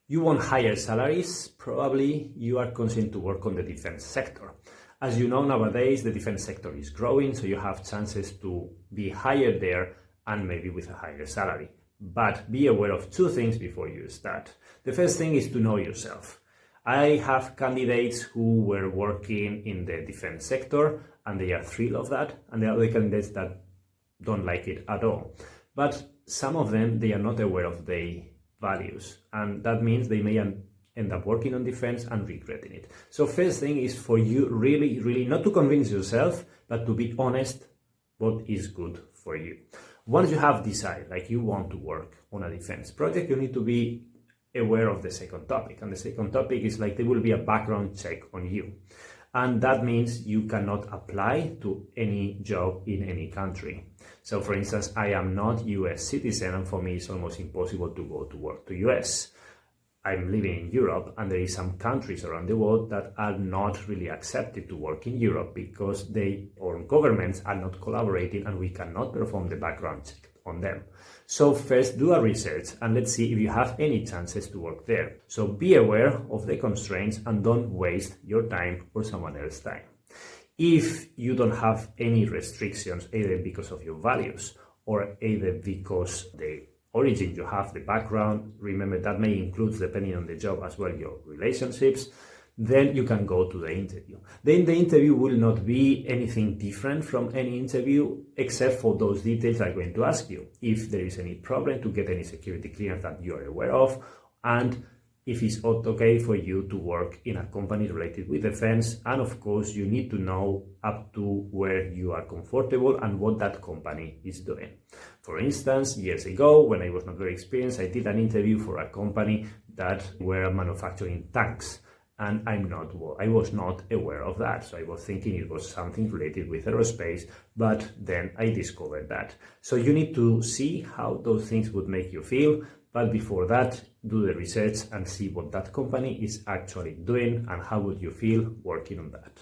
You want higher salaries? Probably you are considered to work on the defense sector. As you know, nowadays the defense sector is growing, so you have chances to be hired there and maybe with a higher salary. But be aware of two things before you start. The first thing is to know yourself. I have candidates who were working in the defense sector and they are thrilled of that, and there are other candidates that don't like it at all. But some of them, they are not aware of their values, and that means they may end up working on defense and regretting it. So first thing is for you really not to convince yourself, but to be honest what is good for you. Once you have decided, like you want to work on a defense project, you need to be aware of the second topic. And the second topic is like there will be a background check on you. And that means you cannot apply to any job in any country. So for instance, I am not US citizen, and for me it's almost impossible to go to work to US. I'm living in Europe, and there is some countries around the world that are not really accepted to work in Europe because their own governments are not collaborating and we cannot perform the background check on them. So first do a research and let's see if you have any chances to work there. So be aware of the constraints and don't waste your time or someone else's time. If you don't have any restrictions, either because of your values or either because the origin you have, the background, remember that may include, depending on the job as well, your relationships, then you can go to the interview. Then the interview will not be anything different from any interview, except for those details I'm going to ask you. If there is any problem to get any security clearance that you are aware of, and if it's okay for you to work in a company related with defense, and of course you need to know up to where you are comfortable and what that company is doing. For instance, years ago, when I was not very experienced, I did an interview for a company that were manufacturing tanks. And I was not aware of that. So I was thinking it was something related with aerospace, but then I discovered that. So you need to see how those things would make you feel. But before that, do the research and see what that company is actually doing and how would you feel working on that.